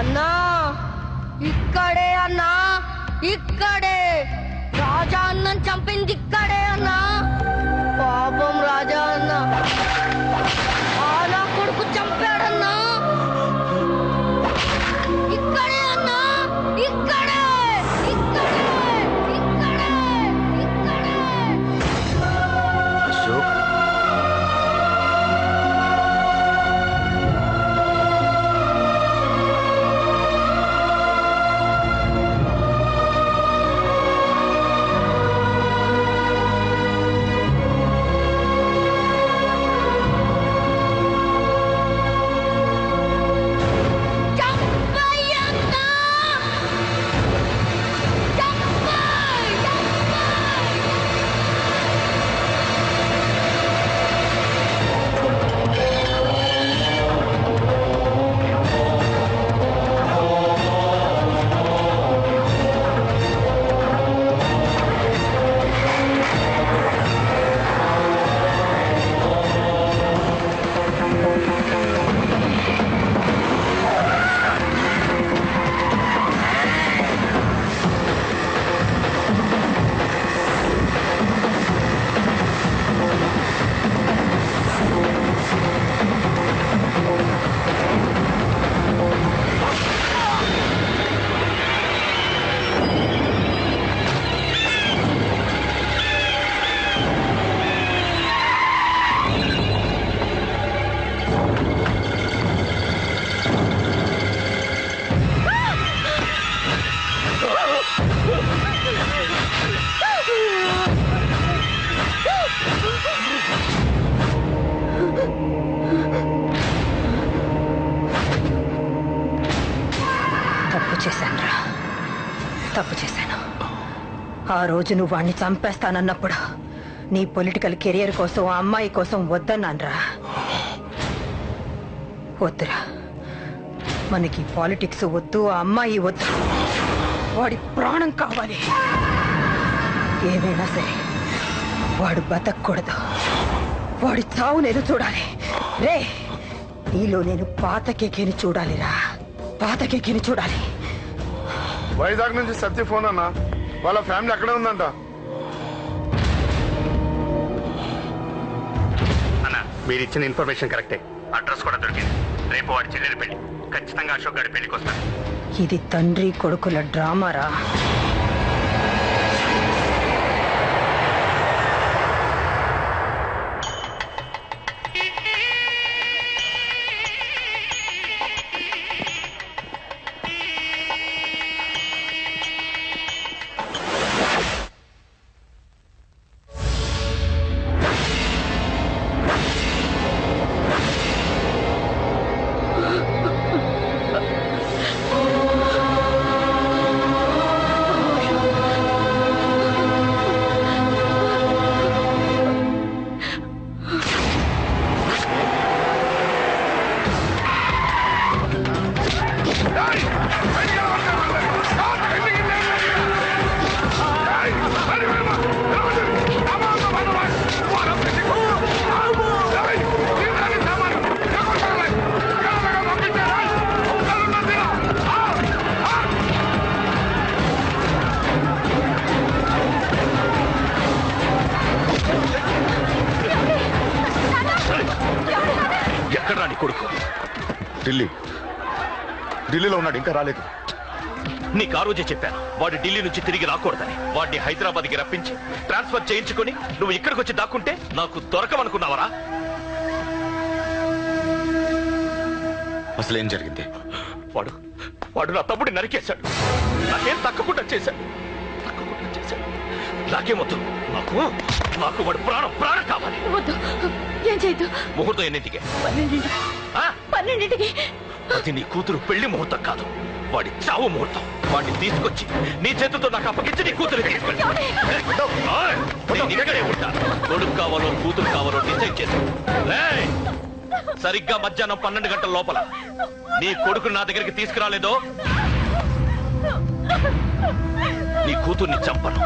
అన్నా ఇక్కడే అన్నా, ఇక్కడే రాజా అన్నం చంపింది ఇక్కడే అన్నా. పాపం రాజా అన్న నా కొడుకు చంపాడన్నా. ఇక్కడే అన్నా, ఇక్కడే ఇక్కడే ఇక్కడే ఇక్కడే. అశోక్, తప్పు చేశాను. ఆ రోజు నువ్వు వాణ్ణి చంపేస్తానన్నప్పుడు నీ పొలిటికల్ కెరియర్ కోసం ఆ అమ్మాయి కోసం వద్దన్నాన్రా. వద్దురా, మనకి పాలిటిక్స్ వద్దు, ఆ అమ్మాయి వద్దు, వాడి ప్రాణం కావాలి. ఏమైనా సరే వాడు బతకూడదు, వాడి చావు నేను చూడాలి. రే, నీలో నేను పాత కేకేని చూడాలిరా, పాత కేకేని చూడాలి. వైజాగ్ నుంచి సత్య ఫోన్ అన్నా, వాళ్ళ ఫ్యామిలీ అక్కడే ఉందంట. అన్న, మీరు ఇచ్చిన ఇన్ఫర్మేషన్ కరెక్టే. అడ్రస్ కూడా దొరికింది. రేపు వాడి చెల్లెలి పెళ్లి. ఖచ్చితంగా అశోక్ గారి పెళ్లికి వస్తాను. ఇది తండ్రి కొడుకుల డ్రామారా. ఢిల్లీలో ఉన్నాడు, ఇంకా రాలేదు. నీకు ఆ రోజే చెప్పాను వాడు ఢిల్లీ నుంచి తిరిగి రాకూడదని. వాడిని హైదరాబాద్కి రప్పించి ట్రాన్స్ఫర్ చేయించుకుని నువ్వు ఇక్కడికి వచ్చి దాక్కుంటే నాకు దొరకమనుకున్నావరా? అసలేం జరిగింది? వాడు వాడు నా తమ్ముడిని నరికేశాడు. నాకేం తక్కకుండా చేశాడు. నాకేమొద్దు, నాకు నాకు వాడు ప్రాణం కావాలి. ఏం చేయదు. ముహూర్తం ఎన్నింటికి? 12ంటికి. అది నీ కూతురు పెళ్లి ముహూర్తం కాదు, వాడి చావు ముహూర్తం. వాడిని తీసుకొచ్చి నీ చేతులతో నాకు అప్పగించి నీ కూతురు తీసుకెళ్ళి ఇక్కడే ఉంటా. కొడుకు కావాలో కూతురు కావాలో డిసైడ్ చేసి సరిగ్గా మధ్యాహ్నం 12 గంటల లోపల నీ కొడుకు నా దగ్గరికి తీసుకురాలేదో నీ కూతుర్ని చంపను.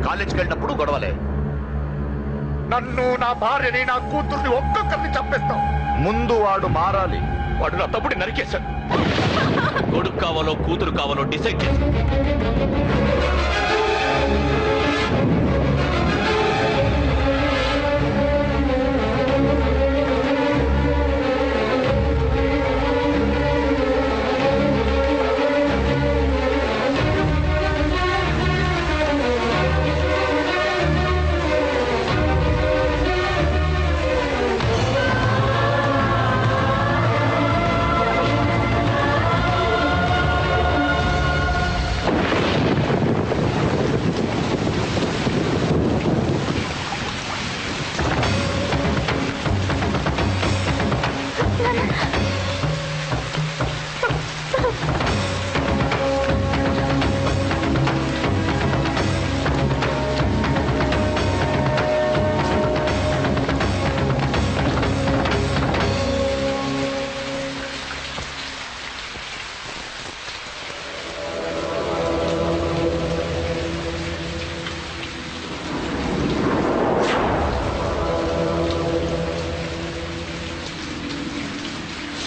కాలేజీకి వెళ్ళినప్పుడు గొడవలే. నన్ను, నా భార్యని, నా కూతుర్ని ఒక్కొక్కరిని చంపేస్తాం. ముందు వాడు మారాలి. వాడు నా తమ్ముడిని నరికేశాడు. కొడుకు కావాలో కూతురు కావాలో డిసైడ్ చేసి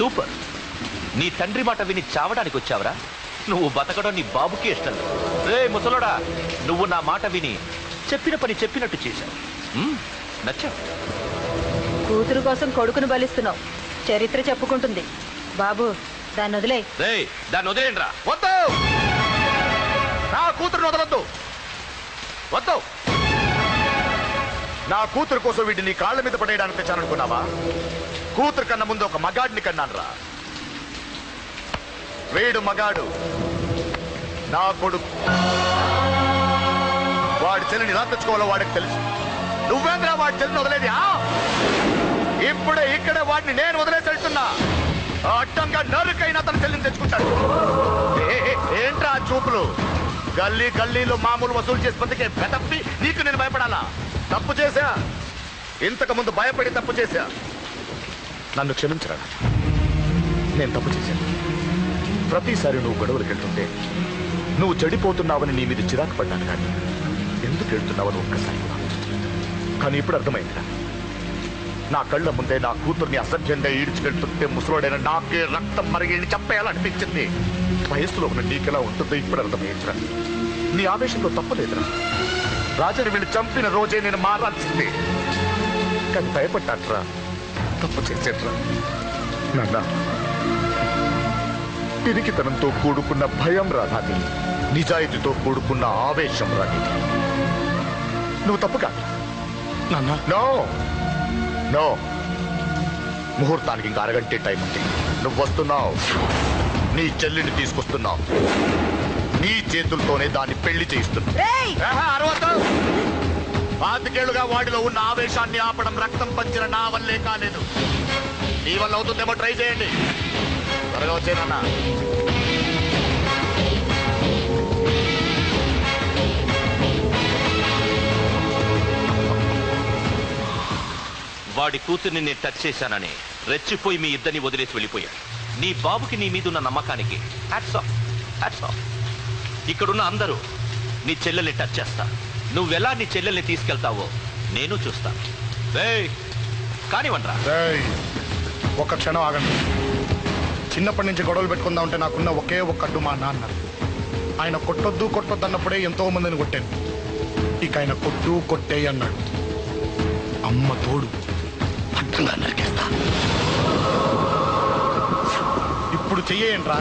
సూపర్. నీ తండ్రి మాట విని చావడానికి వచ్చావరా? నువ్వు బతకడం నీ బాబుకి ఇష్టం లేదు. రే ముసలోడా, నువ్వు నా మాట విని చెప్పిన పని చెప్పినట్టు చేశావు. నచ్చావు. కూతురు కోసం కొడుకును బలిస్తున్నావు. చరిత్ర చెప్పుకుంటుంది. బాబు, దాన్ని వదిలే. రే, దాన్ని వదిలేండ్రా. వద్దు, నా కూతురుని వదలొద్దు. వద్దు. నా కూతురు కోసం వీటిని నీ కాళ్ళ మీద పడేయడానికి తెచ్చాననుకున్నావా? కూతురు కన్నా ముందు ఒక మగాడిని కన్నాను రా. వీడు మగాడు, నా కొడుకు. వాడి చెల్లిని ఎలా తెచ్చుకోవాలో వాడికి తెలుసు. నువ్వేంద్రా వాడి చెల్లిని వదిలేది? ఇప్పుడే ఇక్కడే వాడిని నేను వదిలేసి వెళ్తున్నా. అడ్డంగా నరుకైనా తన చెల్లిని తెచ్చుకుంటాడు. ఏంట్రా చూపులు? గల్లీ గల్లీలో మామూలు వసూలు చేసి బతికే బెదప్పి నీకు నేను భయపడాలా? తప్పు చేశా, ఇంతకు ముందు భయపడి తప్పు చేశా. నన్ను క్షమించరా. నేను తప్పు చేశాను. ప్రతిసారి నువ్వు గొడవలకు వెళ్తుంటే నువ్వు చెడిపోతున్నావని నీ మీద చిరాకు పడ్డాను. కానీ ఎందుకు వెళ్తున్నావని ఒక్కసారి కూడా. కానీ ఇప్పుడు అర్థమైందిరా. నా కళ్ళ ముందే నా కూతుర్ని అసభ్యంగా ఈడ్చుకెళ్తుంటే ముసలోడైన నాకే రక్తం మరిగి చంపేయాలనిపించింది. వయస్సులో ఉన్న నీకెలా ఉంటుందో ఇప్పుడు అర్థమైందిరా. నీ ఆవేశంలో తప్పలేదురా. రాజని వీళ్ళు చంపిన రోజే నేను మారాల్సిందే. కానీ భయపడ్డాట్రా. తప్పు చేసేట్రా. నాన్న, పిరికితనంతో కూడుకున్న భయం రాది, నిజాయితీతో కూడుకున్న ఆవేశం రాది. నువ్వు తప్పు కాదు నాన్న. నో నో, ముహూర్తానికి ఇంకా అరగంటే టైం ఉంది. నువ్వు వస్తున్నావు, నీ చెల్లిని తీసుకొస్తున్నావు. నీ చేతులతోనే దాన్ని పెళ్లి చేయిస్తున్నావు. పాతికేళ్లుగా వాడిలో ఉన్న ఆవేశాన్ని ఆపడం రక్తం పంచిన నా వల్లే కాలేదు. నీ వల్ల అవుతుందేమో ట్రై చేయండి. త్వరగా వచ్చేనన్నా. వాడి కూతుర్ని నేను టచ్ చేశానని రెచ్చిపోయి మీ ఇద్దరిని వదిలేసి వెళ్ళిపోయాడు. నీ బాబుకి నీ మీద ఉన్న నమ్మకానికి హ్యాట్స్ ఆఫ్, హ్యాట్స్ ఆఫ్. ఇక్కడున్న అందరూ నీ చెల్లెల్ని టచ్ చేస్తా. నువ్వెలా నీ చెల్లెల్ని తీసుకెళ్తావో నేను చూస్తాను. కానివ్వండ్రా. ఒక క్షణం ఆగండి. చిన్నప్పటి నుంచి గొడవలు పెట్టుకుందా ఉంటే నాకున్న ఒకే ఒక్క అడ్డు మా నాన్న. ఆయన కొట్టొద్దు కొట్టొద్దు అన్నప్పుడే ఎంతో మందిని కొట్టాను. ఇక ఆయన కొట్టు కొట్టే అన్నాడు. అమ్మ తోడు అడ్డంగా నరికేస్తా. ఇప్పుడు చెయ్యేంట్రా?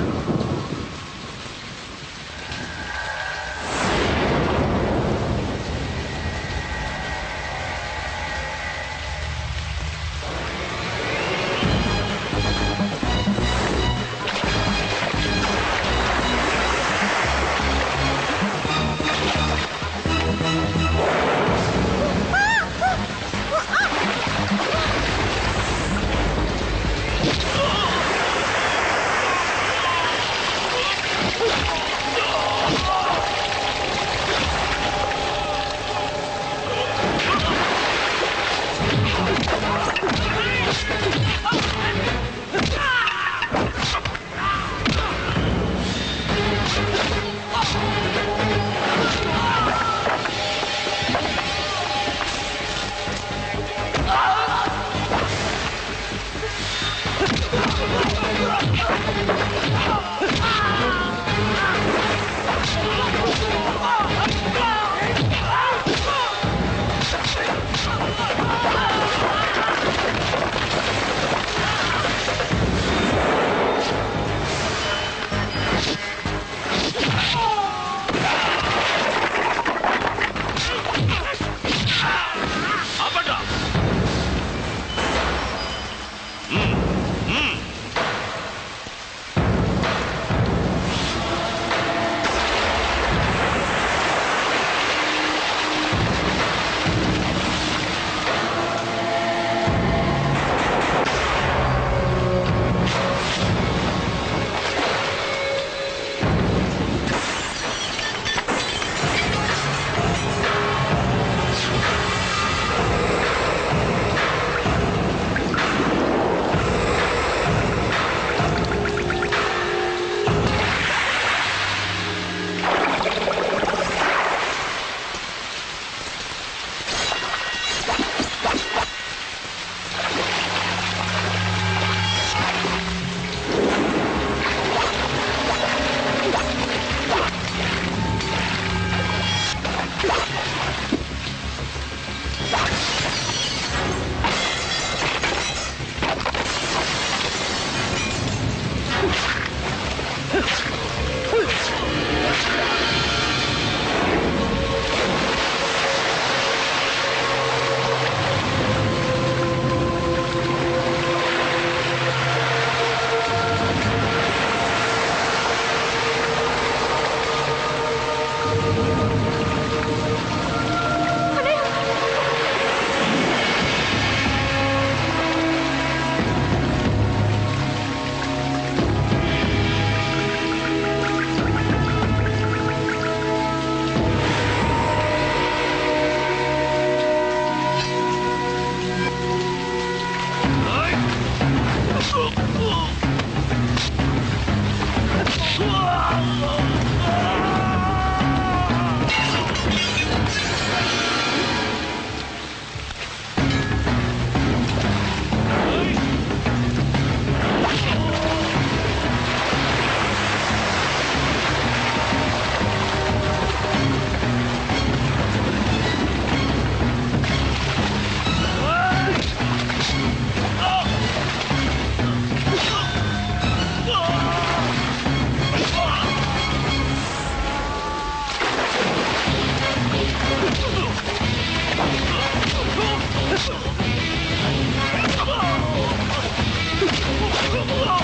Oh!